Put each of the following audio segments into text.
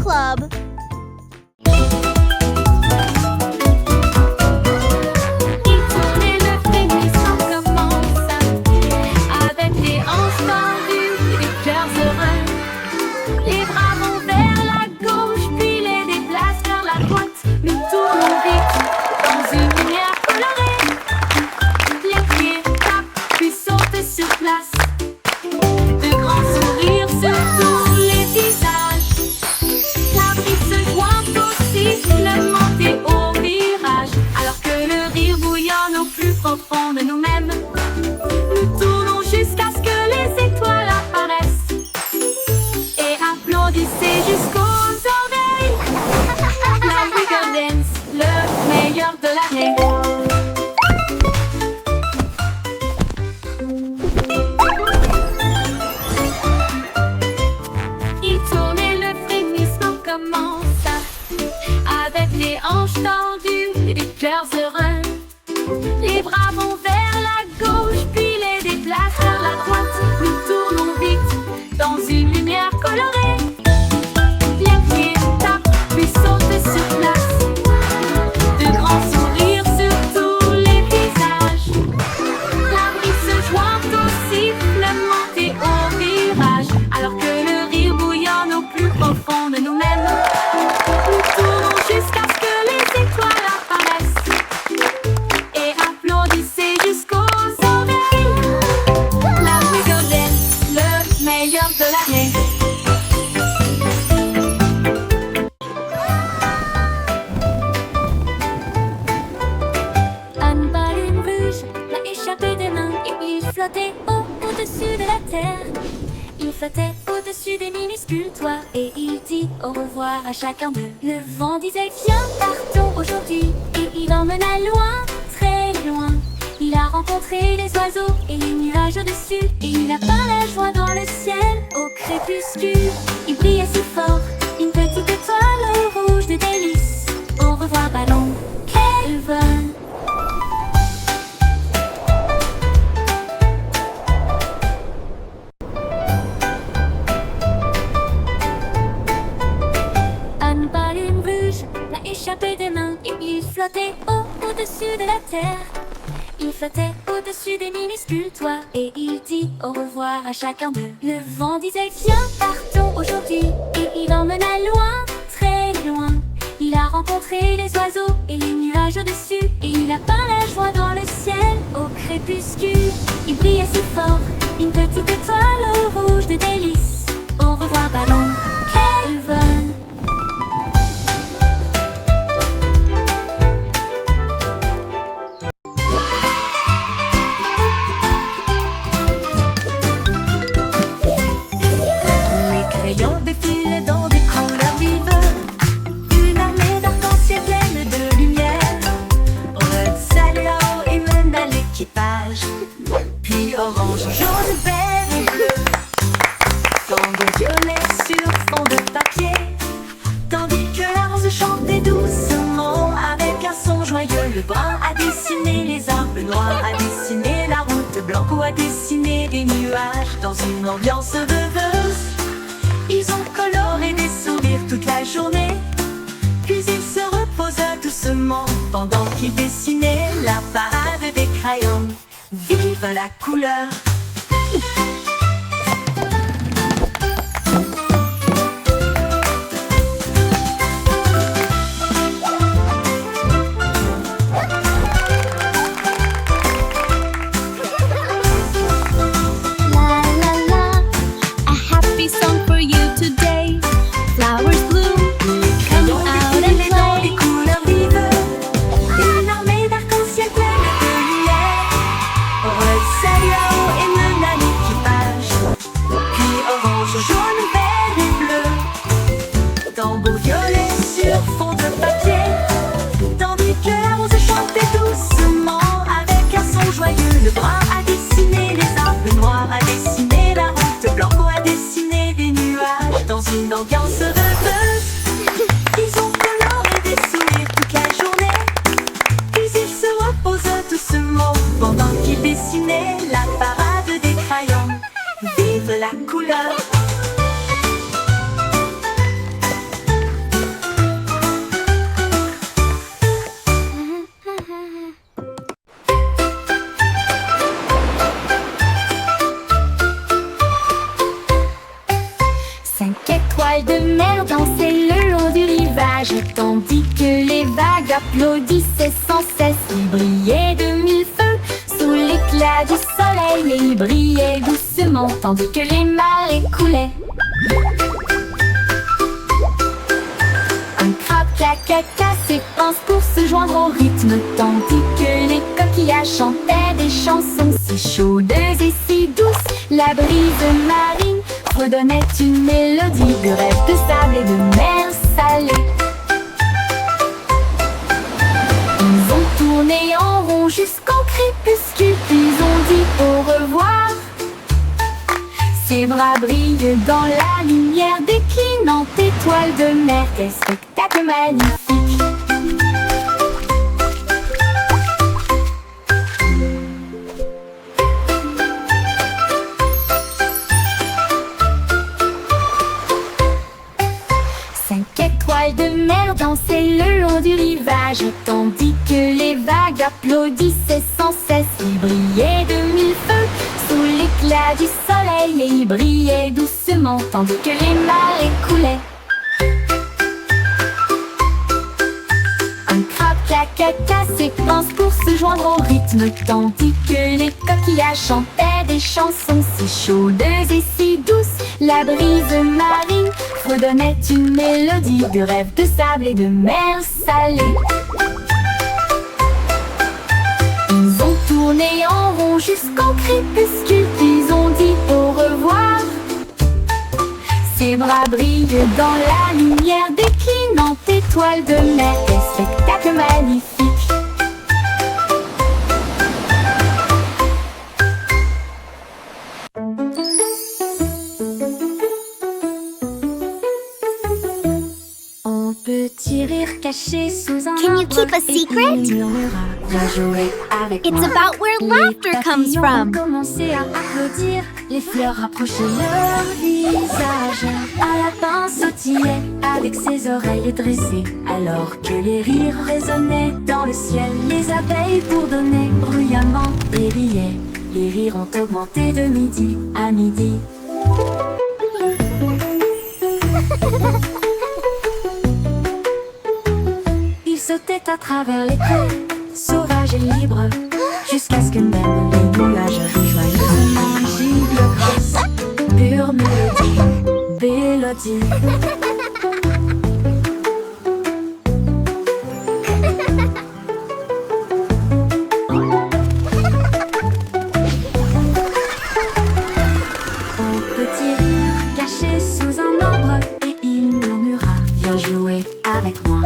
Club. De nous-mêmes, nous tournons jusqu'à ce que les étoiles apparaissent et applaudissez jusqu'aux oreilles. La Wiggle Dance, le meilleur de l'année. Il tourne et le frémissement commence avec les hanches tendues et les cœurs heureux. Les bras vont vers la gauche, puis les déplacent vers la droite. Nous tournons vite dans une lumière colorée. Les pieds tapent, puis sautent sur place. De grands sourires sur tous les visages. La brise se joint au sifflement et au virage. Alors que le rire bouillonne au plus profond de nous-mêmes. Nous tournons jusqu'à ce que les étoiles apparaissent. De l'année. Un ballon rouge l'a échappé des mains et il flottait au-dessus de la terre. Il flottait au-dessus des minuscules toits et il dit au revoir à chacun d'eux. Le vent disait viens, partons aujourd'hui et il emmena loin, très loin. Il a rencontré les oiseaux et les nuages au-dessus. Et il a peint la joie dans le ciel au crépuscule. Il brillait si fort, une petite étoile rouge de délices. Au revoir ballon, quel vol! Un ballon rouge l'a échappé des mains et il flottait au-dessus de la terre. Il flottait au-dessus des minuscules toits et il dit au revoir à chacun d'eux. Le vent disait viens, partons aujourd'hui et il emmena loin, très loin. Il a rencontré les oiseaux et les nuages au-dessus et il a peint la joie dans le ciel au crépuscule. Il brillait si fort, une petite étoile rouge de délices. Au revoir ballon, quel vol! Défile dans des couleurs vives, une armée d'arc-en-ciel pleine de lumière. Red, Salao et mène à l'équipage, puis orange, jaune, vert et bleu. Tango violet sur fond de papier, tandis que la rose chantait doucement avec un son joyeux. Le brun a dessiné les arbres, le noir a dessiné la route, blanc a dessiné des nuages dans une ambiance rêveuse. Ils ont coloré des sourires toute la journée, puis ils se reposent doucement pendant qu'ils dessinaient la parade des crayons. Vive la couleur! Le brun a dessiné les arbres, le noir a dessiné la route, blanc a dessiné des nuages dans une ambiance rêveuse. Ils ont coloré des sourires toute la journée, puis ils se reposent doucement pendant qu'ils dessinaient la parade des crayons. Vive la couleur! vagues applaudissaient sans cesse. Il brillait de mille feux sous l'éclat du soleil, et il brillait doucement tandis que les marées coulaient. Un crabe claqua ses pinces pour se joindre au rythme, tandis que les coquillages chantaient des chansons si chaudes et si douces. La brise marine redonnait une mélodie de rêve, de sable et de mer salée. Ils ont tourné en rond jusqu'au crépuscule, puis ont dit au revoir. Ses bras brillent dans la lumière déclinante étoile de mer. Quel spectacle magnifique! Cinq étoiles de mer dansaient le long du rivage, tandis que les vagues applaudissaient sans cesse. Il brillait de mille feux sous l'éclat du soleil, et il brillait doucement tandis que les marées coulaient. Un crabe claqua ses pinces pour se joindre au rythme, tandis que les coquillages chantaient des chansons si chaudes et si douces. La brise marine redonnait une mélodie de rêve, de sable et de mer salée. Ils ont tourné en rond jusqu'au crépuscule, puis ont dit au revoir. Ses bras brillent dans la lumière déclinante étoile de mer. Quel spectacle magnifique! Petit rire caché sous un Can you keep a secret? It's about where laughter comes from. Commençaient à applaudir, les fleurs rapprochaient leur visage. Un lapin sautillait avec ses oreilles dressées, alors que les rires résonnaient dans le ciel. Les abeilles bourdonnaient bruyamment et riaient. Les rires ont augmenté de midi à midi. Ils sautaient à travers les prés, sauvages et libres, jusqu'à ce que même les nuages joyeusement gibent grâce. Pure mélodie, mélodie. Un petit rire caché sous un arbre, et il murmura: viens jouer avec moi.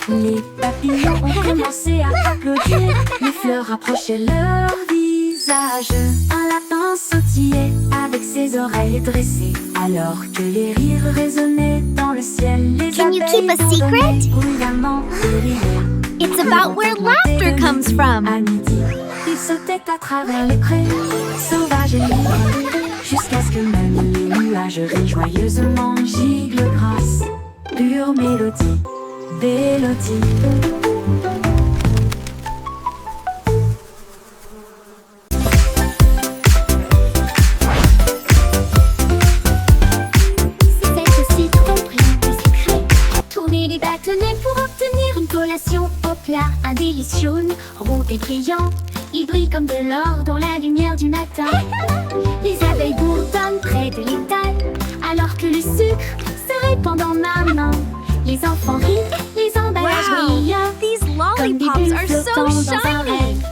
Les papillons ont commencé à applaudir, les fleurs rapprochaient leur visage. Un lapin sautillait avec ses oreilles dressées, alors que les rires résonnaient dans le ciel. Les Can you abeilles keep a secret? bourdonnaient bruyamment et riaient. It's about where laughter comes from. À midi, ils sautaient à travers les prés, sauvages et libres, jusqu'à ce que même les nuages rient joyeusement giclent grâce. Pure mélodie, mélodie. C'est aussi tromperie du secret. Tourner les bâtonnets pour obtenir une collation au plat. Un délice jaune, rond et brillant. Il brille comme de l'or dans la lumière du matin. Les abeilles bourdonnent près de l'étal, alors que le sucre se répand dans ma main. Les enfants rient, les emballages brillent, These comme des lollipops bulles are so flottant dans un shiny. rêve.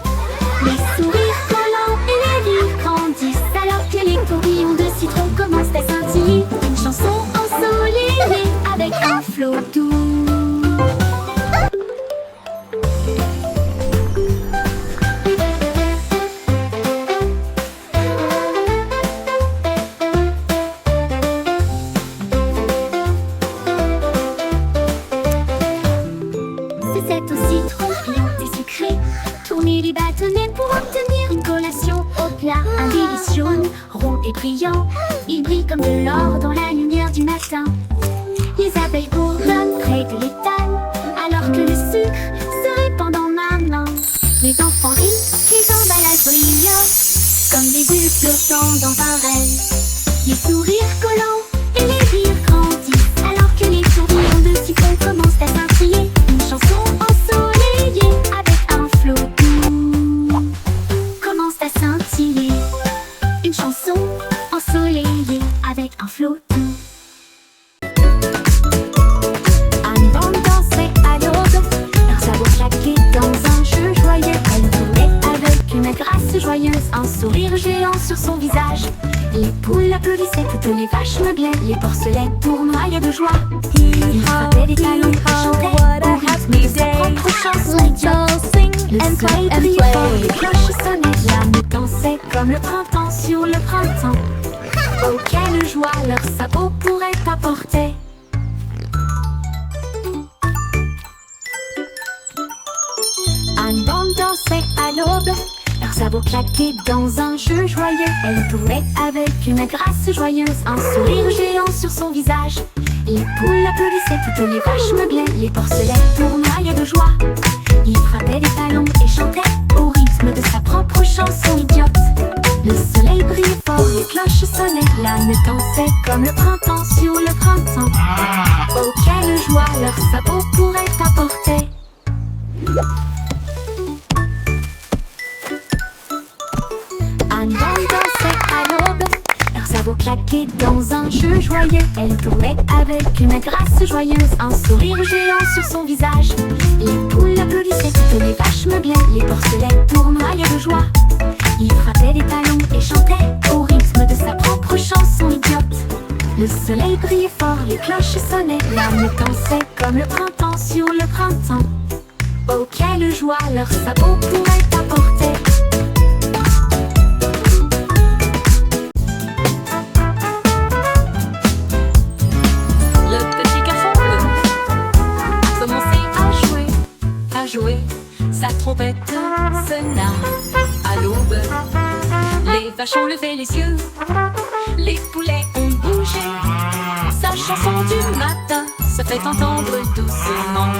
Les sourires collants et les rires grandissent, alors que les tourbillons de citron commencent à scintiller. Une chanson ensoleillée avec un flot doux. C'est aussi tromperie des secrets. Tourner les bâtonnets pour obtenir une collation au plat. Un délice jaune, rond et brillant. Il brille comme de l'or dans la lumière du matin. Les abeilles bourdonnent près de l'étal, alors que le sucre se répand dans ma main. Les enfants rient, les emballages brillent, comme des bulles flottant dans un rêve. Les sourires collants et les rires grandissent, alors que les tourbillons de citron commencent à scintiller. Une chanson ensoleillée flottant. Annie Bande dansait à l'aube, leurs sabots claquaient dans un jeu joyeux. Elle tournait avec une grâce joyeuse, un sourire géant sur son visage. Les poules applaudissaient, toutes les vaches meuglaient, les porcelets tournoyaient de joie. Ils frappaient des talons et chantaient au rythme de sa propre chanson idiote. Le soleil brillait fort, les cloches sonnaient, la nuit dansait comme le printemps sur le printemps. Oh, quelle joie leurs sabots pourraient apporter. Annie Bande dansait à l'aube, leurs sabots claquaient dans un jeu joyeux. Elle tournait avec une grâce joyeuse, un sourire géant sur son visage. Les poules applaudissaient, toutes les vaches meuglaient, les porcelets tournoyaient de joie. Il frappait des talons et chantait au rythme de sa propre chanson idiote. Le soleil brillait fort, les cloches sonnaient, la nuit dansait comme le printemps sur le printemps. Oh, quelle joie leurs sabots pourraient apporter. Annie Bande dansait à l'aube, leurs sabots claquaient dans un jeu joyeux. Elle tournait avec une grâce joyeuse, un sourire géant sur son visage. Les poules applaudissaient, toutes les vaches meuglaient, les porcelets tournoyaient de joie. Il frappait des talons et chantait au rythme de sa propre chanson idiote. Le soleil brillait fort, les cloches sonnaient, la nuit dansait comme le printemps sur le printemps. Oh, quelle joie leurs sabots pourraient apporter. Le petit garçon bleu a commencé à jouer. Sa trompette sonna à l'aube. Les vaches ont levé les yeux, les poulets ont bougé. Sa chanson du matin se fait entendre doucement.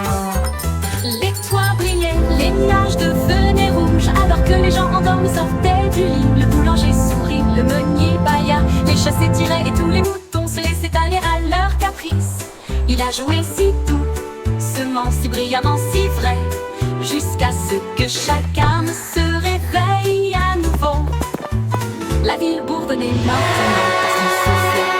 Les toits brillaient, les nuages devenaient rouges, alors que les gens endormis sortaient du lit. Le boulanger sourit, le meunier bâilla, les chats s'étiraient et tous les moutons se laissaient aller à leur caprice. Il a joué si doucement, si brillamment, si vrai, jusqu'à ce que chaque âme se réveille à nouveau. La ville bourdonnait maintenant parce qu'il soufflait.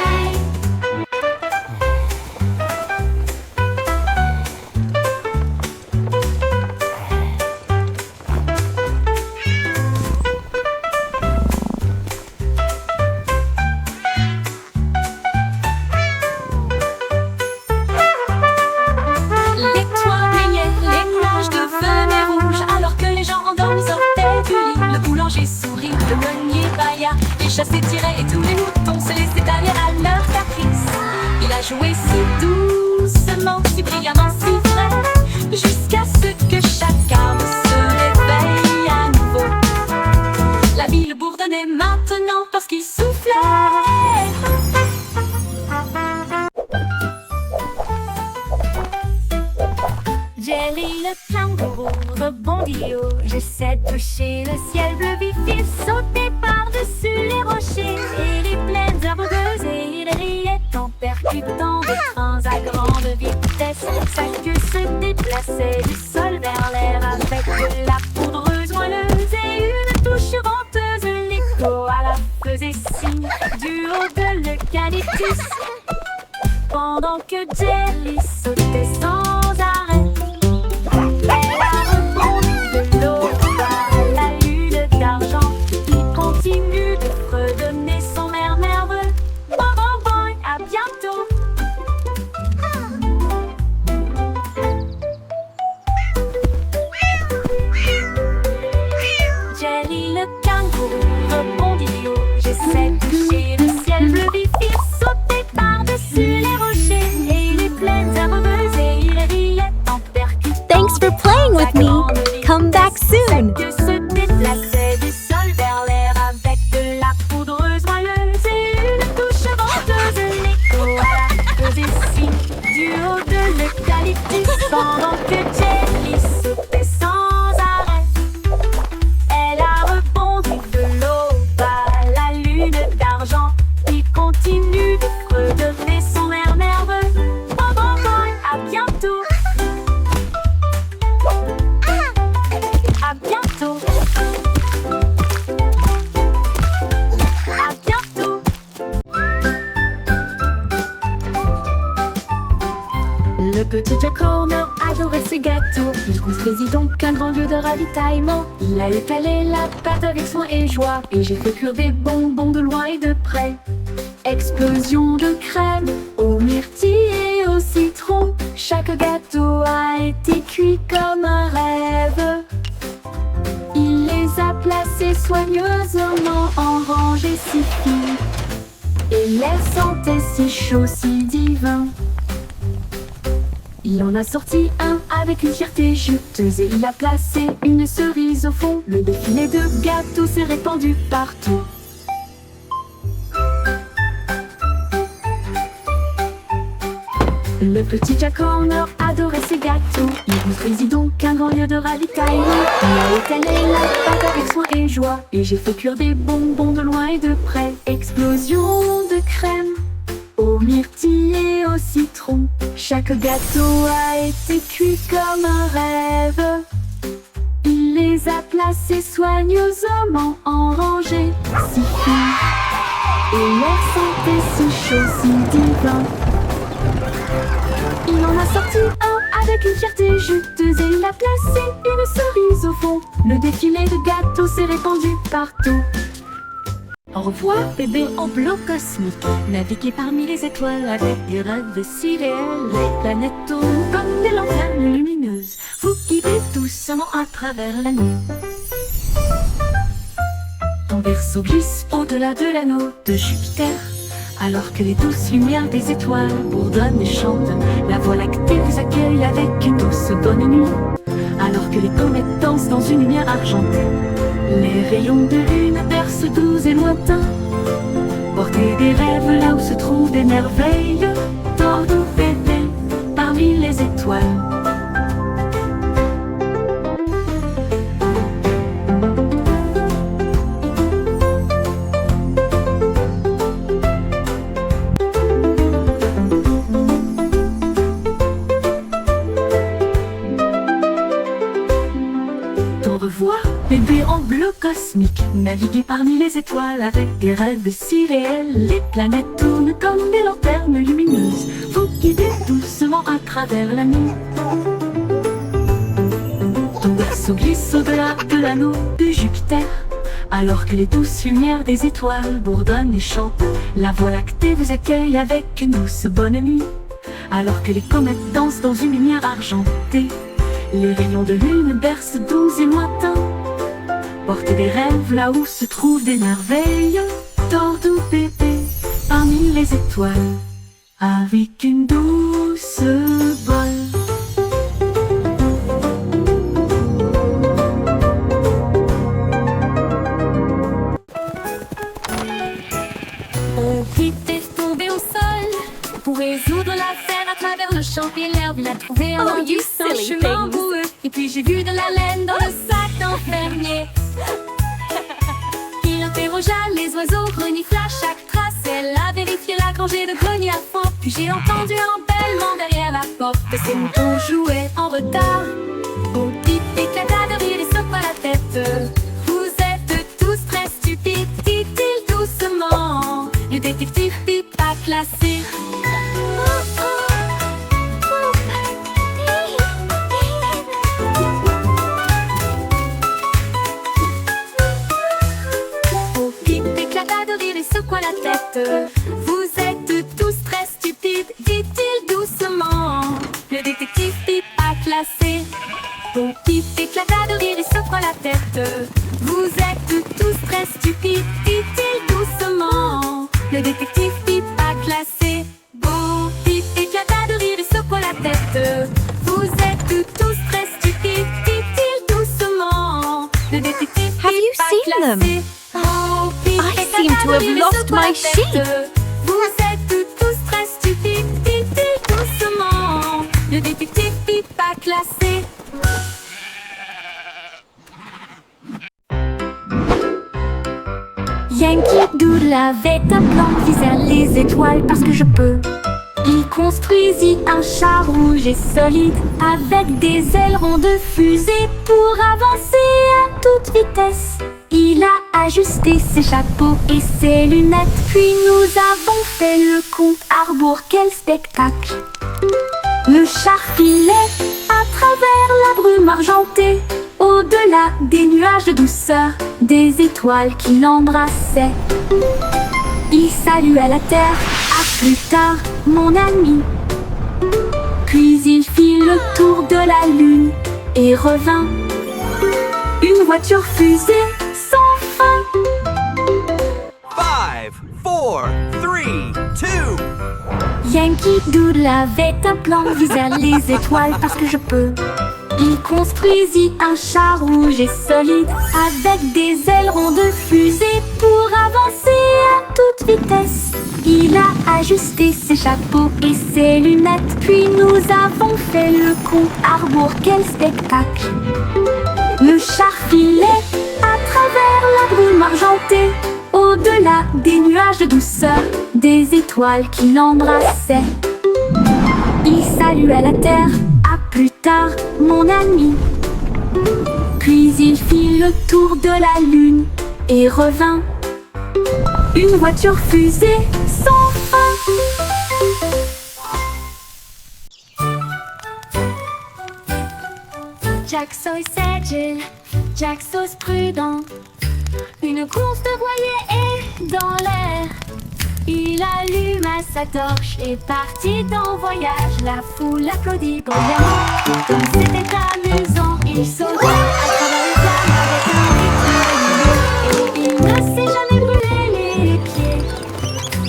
Les toits brillaient, les nuages devenaient rouges, alors que les gens endormis sortaient du lit. Le boulanger sourit, le meunier bâilla, les chats s'étiraient et tous les moutons se laissaient aller à leur caprice. Il a joué si doucement, si brillamment, si vrai, jusqu'à ce que chaque âme se réveille à nouveau. La ville bourdonnait maintenant parce qu'il soufflait. Jerry le kangourou rebondit haut. J'essaie de toucher le ciel bleu vif. Il sautait par-dessus les rochers et les plaines herbeuses, et il riait en percutant des trains à grande vitesse. Sa queue se déplaçait du sol vers l'air avec de la poudreuse moelleuse et une touche venteuse. L'écho à la faisait signe du haut de l'eucalyptus, pendant que Jerry sautait sans arrêt. Elle a rebondi de l'opale, la lune d'argent. Il continue de fredonner son air nerveux. Bon, bon, bon, à bientôt. Jerry le kangourou rebondit haut. J'essaie de toucher le ciel bleu vif. Il sautait par-dessus les rochers et les plaines herbeuses, et il riait en percutant. Thanks for playing with me. Come back soon. Que se déplaçait du sol vers l'air avec de la poudreuse moelleuse et une touche venteuse. L'écho à la faisait signe du haut de l'eucalyptus, pendant que Jerry sautait sans arrêt. Elle a rebondi de l'opale, la lune d'argent. Il continue de fredonner son air nerveux. Bon, bon, bon, à bientôt. À bientôt. À bientôt. petit Jack Horner adorait ses gâteaux. Il construisit donc un grand lieu de ravitaillement. Il a étalé la pâte avec soin et joie, et j'ai fait cuire des bonbons de loin et de près. Explosion de crème aux myrtilles et au citron. Chaque gâteau a été cuit comme un rêve. Il les a placés soigneusement en rangées si fines, et l'air sentait si chaud, si divin. Il en a sorti un avec une fierté juteuse, et il a placé une cerise au fond. Le défilé de gâteaux s'est répandu partout. Le petit Jack Horner adorait ses gâteaux. Il construisit donc un grand lieu de ravitaillement. Il a étalé la pâte avec soin et joie, et j'ai fait cuire des bonbons de loin et de près. Explosion de crème aux myrtilles et au citron. Chaque gâteau a été cuit comme un rêve. Il les a placés soigneusement en rangées si fines, et l'air sentait si chaud, si divin. Il en a sorti un avec une fierté juteuse, et il a placé une cerise au fond. Le défilé de gâteaux s'est répandu partout. Au revoir, bébé en bloc cosmique. Naviguez parmi les étoiles avec des rêves si réels. Les planètes tournent comme des lanternes lumineuses. Vous guidez doucement à travers la nuit. Ton berceau glisse au-delà de l'anneau de Jupiter, alors que les douces lumières des étoiles bourdonnent et chantent. La Voie lactée vous accueille avec une douce bonne nuit, alors que les comètes dansent dans une lumière argentée. Les rayons de lune bercent doux et lointains. Portez des rêves là où se trouvent des merveilles. Tordez bébé parmi les étoiles. Bébé en bleu cosmique, naviguez parmi les étoiles avec des rêves si réels. Les planètes tournent comme des lanternes lumineuses. Vous guidez doucement à travers la nuit. Ton berceau glisse au-delà de l'anneau de Jupiter, alors que les douces lumières des étoiles bourdonnent et chantent. La Voie lactée vous accueille avec une douce bonne nuit, alors que les comètes dansent dans une lumière argentée. Les rayons de lune bercent doux et lointains. Portez des rêves là où se trouvent des merveilles. Tordez bébé parmi les étoiles avec une douce bolle. On était tombé au sol pour résoudre l'affaire à travers le champ et l'herbe. Il a trouvé un Oh, you un silly chemin things. boueux. Et puis j'ai vu de la laine dans le sac d'un fermier. Il interrogea les oiseaux, renifla chaque trace. Elle a vérifié la rangée de greniers à fond. Puis j'ai entendu un bêlement derrière la porte. Ces moutons jouaient en retard. Au pipe éclata de rire et secoua la tête. Vous êtes tous très stupides, dit-il doucement. Le détective pipe a classé. Secoua la tête. Vous êtes tous très stupides, dit-il doucement. Le détective Pip a classé. Bon, Pip éclata de rire et secoua la tête. Vous êtes tous très stupides, dit-il doucement. Le détective Pip a classé. Bon, Pip éclata de rire et secoua la tête. Vous êtes tous très stupides, dit-il doucement. Le détective Have you Pip a seen them? classé. Oh, Pip I seem to have lost my sheep. Vous êtes tous très stupides, dit-il doucement. Le détective Pip a classé. Yankee Doodle avait un plan qui vers les étoiles parce que je peux. Il construisit un char rouge et solide avec des ailerons de fusée pour avancer à toute vitesse. Il a ajusté ses chapeaux et ses lunettes, puis nous avons fait le compte à rebours. Quel spectacle! Le char filait à travers la brume argentée, au-delà des nuages de douceur, des étoiles qui l'embrassaient. Il salua la terre, à plus tard, mon ami. Puis il fit le tour de la lune et revint. Une voiture fusée sans fin. 5, 4, 3, 2. Yankee Doodle avait un plan, visant les étoiles parce que je peux. Il construisit un char rouge et solide avec des ailerons de fusée pour avancer à toute vitesse. Il a ajusté ses chapeaux et ses lunettes, puis nous avons fait le compte à rebours. Quel spectacle! Le char filait à travers la brume argentée, au-delà des nuages de douceur, des étoiles qui l'embrassaient. Il salua la terre, à plus tard, mon ami. Puis il fit le tour de la lune et revint. Une voiture fusée sans fin. Jack Sauce agile, Jack Sauce prudent. Une course de voilier est dans l'air. Il alluma sa torche et partit en voyage. La foule applaudit bruyamment. Comme c'était amusant, il sauta à travers les flammes avec un rythme régulier. Et il ne s'est jamais brûlé les pieds.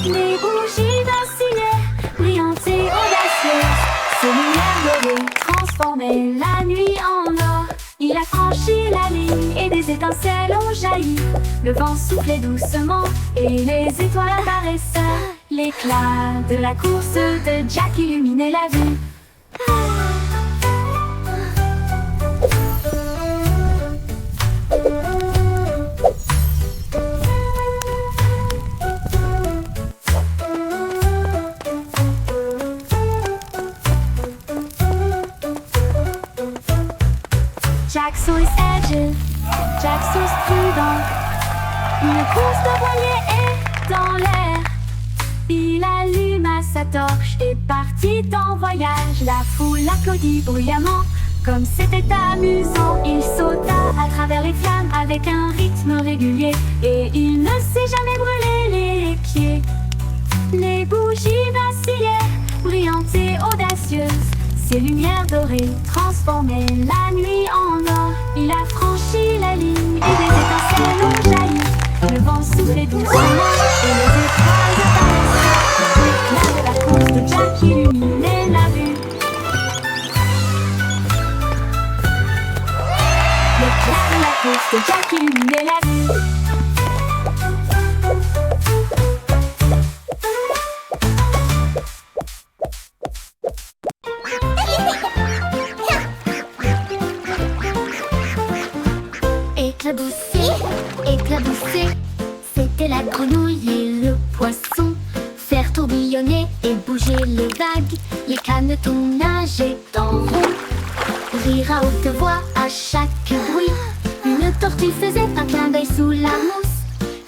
Les bougies vacillaient, brillantes et audacieuses. Ses lumières dorées transformaient la nuit en or. Il a franchi la ligne et des étincelles ont jailli. Le vent soufflait doucement et les étoiles apparaissaient. L'éclat de la course de Jack illuminait la vue. Jack Sauce agile, Jack Sauce prudent. Une course de voilier est dans l'air. Il alluma sa torche et partit en voyage. La foule applaudit bruyamment. Comme c'était amusant, il sauta à travers les flammes avec un rythme régulier. Et il ne s'est jamais brûlé les pieds. Les bougies vacillaient, brillantes et audacieuses. Ses lumières dorées transformaient la nuit en or. Il a franchi la ligne et des étincelles ont jailli. Le vent soufflait doucement et les étoiles apparaissaient. L'éclat de la course de Jack illuminait la vue. L'éclat de la course de Jack illuminait la vue. Éclaboussé, éclaboussé, c'était la grenouille et le poisson. Faire tourbillonner et bouger les vagues, les canetons nageaient en rond. Rire à haute voix à chaque bruit. Une tortue faisait un clin d'œil sous la mousse.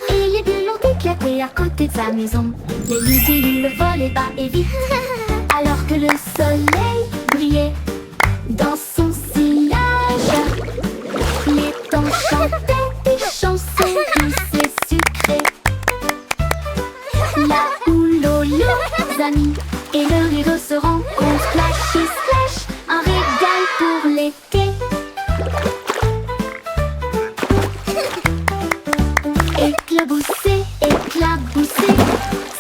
Et les bulles ont éclaté à côté de sa maison. Les libellules volaient bas et vite, alors que le soleil brillait dans son sillage. Les temps chantaient des chansons douces et sucrées. La houle aux leurs amis et le rire se rencontrent. Flash et splash, un régal pour l'été. Éclaboussé, éclaboussé,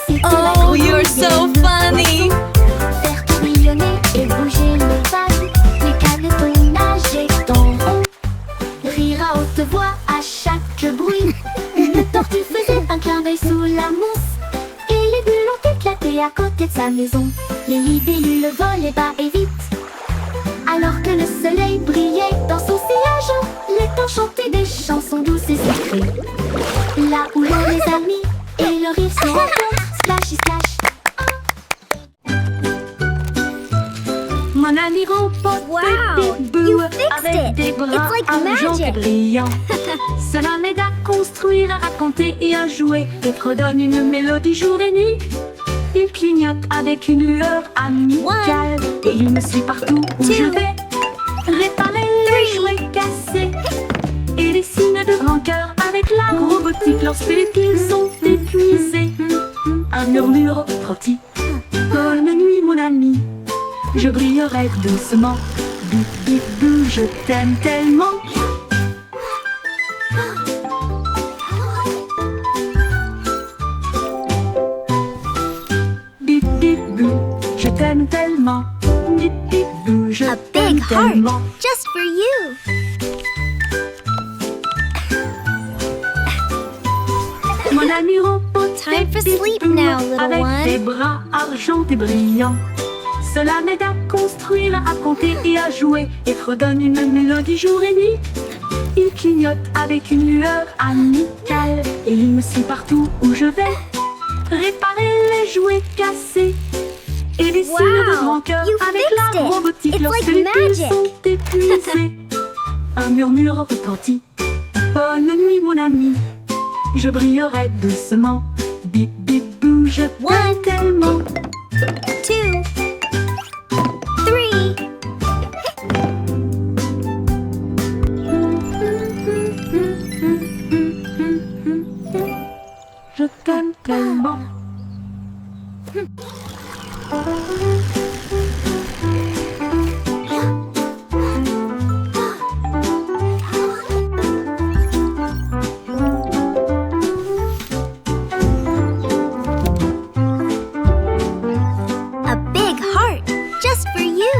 c'était la Oh, you're grenouille so et le funny. poisson. Faire tourbillonner et bouger les vagues, les canetons nageaient en rond. Rire à haute voix à chaque bruit. Une tortue faisait un clin d'œil sous la mousse. Et les bulles ont éclaté à côté de sa maison. Les libellules volaient bas et vite, alors que le soleil brillait dans son sillage. Les temps chantaient des chansons douces et sucrées. Là où l'on les amis et le rire se rencontrent. Splashy splash. Mon ami remporte Wow, des bouts you fixed avec it. des bras It's like argent et magic. brillants. Cela m'aide à construire, à raconter et à jouer, et redonne une mélodie jour et nuit. Il clignote à avec une lueur amicale. Et il me suit partout où je vais, réparer les jouets cassés. Et les signes de rancœur avec la robotique lorsque les piles sont épuisés. Un murmure rôti. Bonne nuit mon ami, je brillerai doucement. Bip bip bou, je t'aime tellement. Bip bip bou, je t'aime tellement. Bip bip bou, je A t'aime big heart tellement. just for you. Mon ami robot, Time for bip, sleep bip, bou, now, little avec one. tes bras argentés brillants. Cela m'aide à construire, à compter et à jouer, et redonne une mélodie jour et nuit. Il clignote avec une lueur amicale, et il me suit partout où je vais, réparer les jouets cassés. Et les signes de Wow, rancœur you avec fixed la it. robotique It's lorsque like les piles magic. sont épuisées. Un murmure retentit. Bonne nuit mon ami, je brillerai doucement. Bip bip bou, je t'aime One. tellement. 2, 3. Je t'aime tellement. A big heart just for you.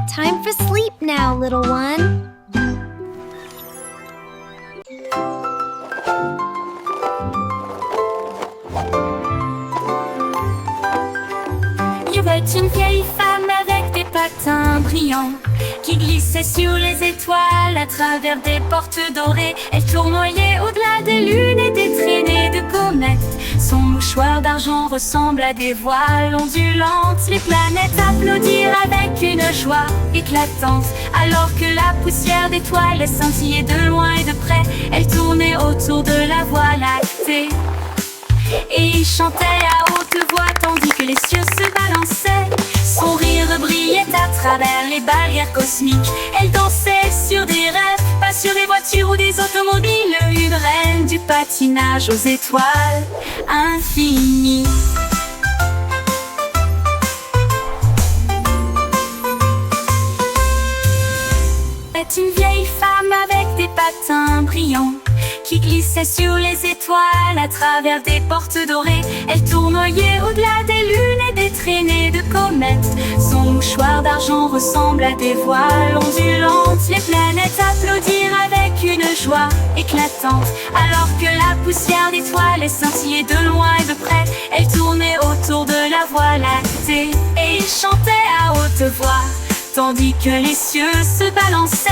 Time for sleep now, little one. Il y avait une vieille femme avec des patins brillants qui glissait sur les étoiles à travers des portes dorées. Elle tournoyait au-delà des lunes et des traînées de comètes. Son mouchoir d'argent ressemble à des voiles ondulantes. Les planètes applaudirent avec une joie éclatante, alors que la poussière d'étoiles les scintillait de loin et de près. Elle tournait autour de la Voie lactée et il chantait à haute voix tandis que les cieux se balançaient. Son rire brillait à travers les barrières cosmiques. Elle dansait sur des rêves, pas sur des voitures ou des automobiles. Une reine du patinage aux étoiles infinies. C'est une vieille femme avec des patins brillants qui glissait sur les étoiles à travers des portes dorées. Elle tournoyait au-delà des lunes et des traînées de comètes. Son mouchoir d'argent ressemble à des voiles ondulantes. Les planètes applaudirent avec une joie éclatante, alors que la poussière d'étoiles les scintillait de loin et de près. Elle tournait autour de la Voie lactée et il chantait à haute voix tandis que les cieux se balançaient.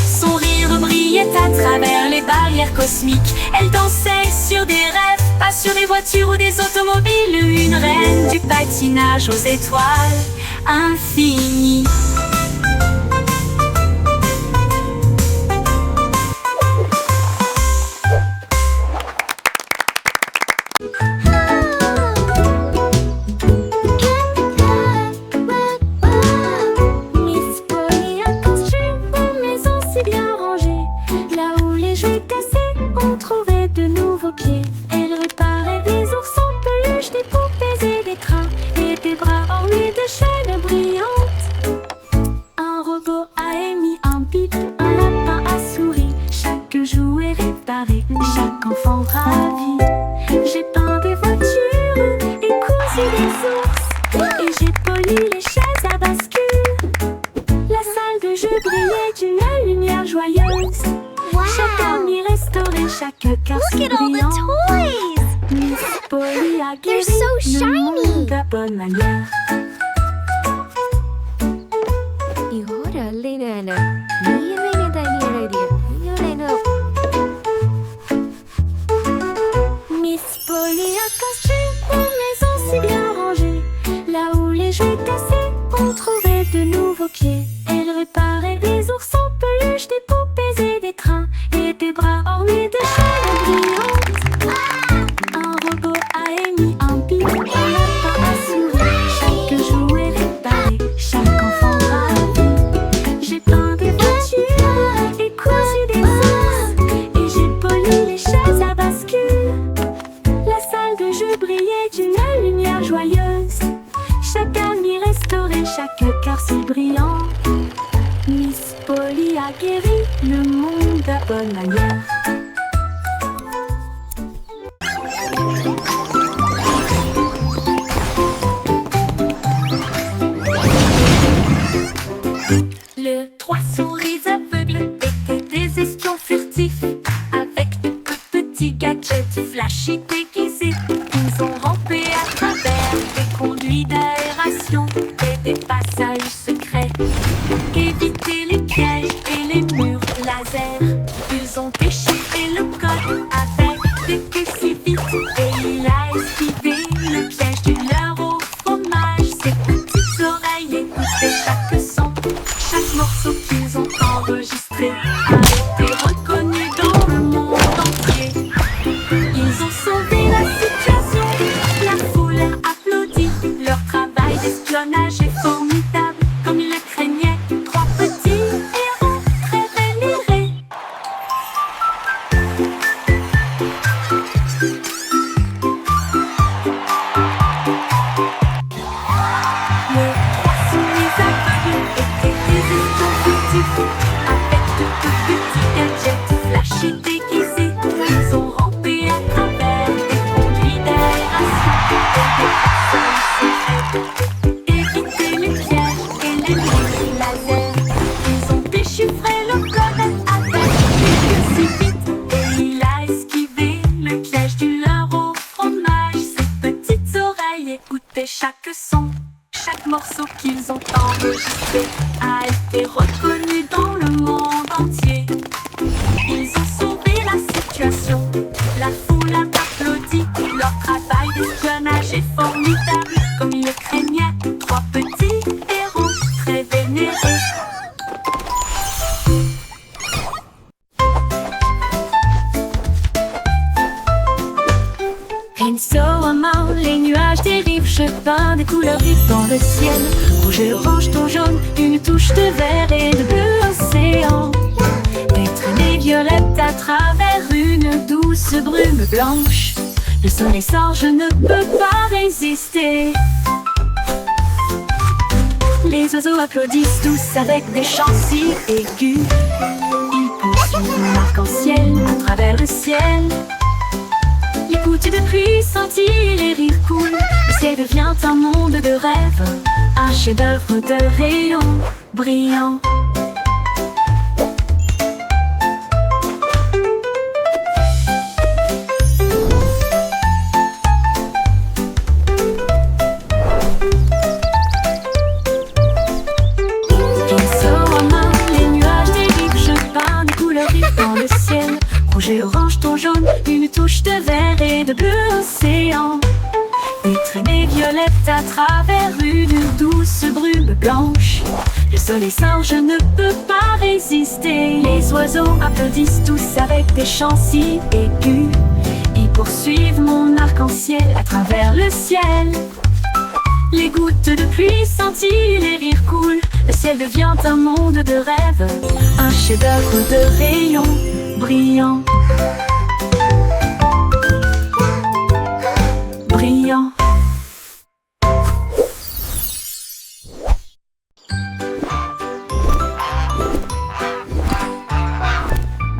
Son rire brillait à travers les barrières cosmiques. Elle dansait sur des rêves, pas sur des voitures ou des automobiles. Une reine du patinage aux étoiles infinies. Miss Polly a construit une maison si bien rangée. Là où les jouets cassés ont trouvé de nouveaux pieds. Elle réparait des ours en peluche, des poupées et des trains, et des bras ornés de chaînes brillantes. Un robot a émis un bip, un lapin a souri. Chaque jouet réparé, chaque enfant ravi. J'ai peint des voitures et cousu des ours, et j'ai poli les chaises à bascule. La salle de jeu brillait d'une lumière joyeuse. Chaque ami restauré, chaque carte Look at all the brillante. toys. Miss Polly a They're guéri so le shiny. monde à bonne manière. Miss Polly a construit une maison si bien rangée. Là où les jouets cassés ont trouvé de nouveaux pieds. Elle réparait des ours en peluche, des poupées et des trains, et des bras ornés de chaînes brillantes. bonne manière. Le trois souris aveugles étaient des espions furtifs, avec de petits gadgets flashy déguisés. Ils ont rampé à travers des conduits d'aération et des passages secrets, évité les pièges et les murs laser. Ils ont déchiré le code avec des queues si vite, et il a esquivé le piège du leurre au fromage. Ses petites oreilles écoutaient chaque son. Chaque morceau qu'ils ont enregistré a été reconnu dans le monde entier. Ils ont sauvé la situation, la foule a applaudi. Leur travail d'espionnage est formidable, comme ils le craignaient. Trois petits héros très vénérés. Les trois souris aveugles étaient des espions furtifs, avec de petits gadgets flashy déguisés. Ils ont rampé à travers des conduits d'aération et des passages secrets, évité les pièges et les murs laser. Ils ont déchiffré le code avec des queues si vite, et il a esquivé le piège du leurre au fromage. Ses petites oreilles écoutaient chaque son. Chaque morceau qu'ils ont enregistré a été reconnu dans le monde entier. Ils ont sauvé la situation, la foule a applaudi. Leur travail d'espionnage est formidable, comme ils le craignaient. Trois petits héros très vénérés. Insolemment, les nuages dérivent, je peins des couleurs vives dans le ciel. Rouge, orange, ton jaune, une touche de vert et de bleu océan. Des traînées violettes à travers une douce brume blanche. Le soleil sort, je ne peux pas résister. Les oiseaux applaudissent tous avec des chants si aigus. Ils poursuivent l'arc-en-ciel à travers le ciel. Les gouttes de pluie scintillent, les rires coulent. Le ciel devient un monde de rêve, un chef-d'œuvre de rayons brillants. Insolemment, les nuages dérivent, je peins des couleurs vives dans le ciel. Rouge et orange, ton jaune, une touche de vert et de bleu océan. Des traînées violettes à travers une douce brume blanche. Le soleil sort, je ne peux pas résister. Les oiseaux applaudissent tous avec des chants si aigus. Ils poursuivent mon arc-en-ciel à travers le ciel. Les gouttes de pluie scintillent, les rires coulent. Le ciel devient un monde de rêve, un chef-d'œuvre de rayons brillants. Brillant.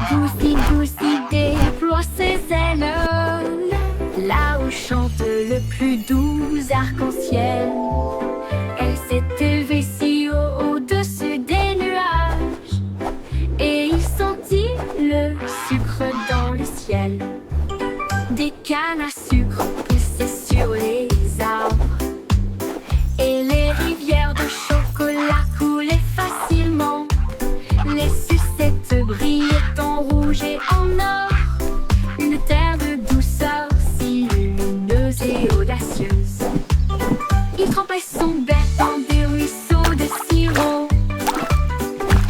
Goussi, Goussi déploie ses ailes, là où chante le plus doux arc-en-ciel. Elle s'est élevée si haut au-dessus des nuages, et il sentit le sucre dans le ciel. Des cannes à sucre poussaient sur les arbres, et les rivières de chocolat coulaient facilement. Les sucettes brillaient en rouge et en or, une terre de douceur si lumineuse et audacieuse. Il trempait son bec dans des ruisseaux de sirop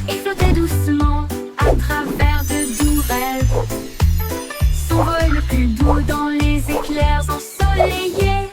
et flottait doucement à travers de doux rêves. Son vol le plus doux dans les éclairs ensoleillés.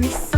ruisseau.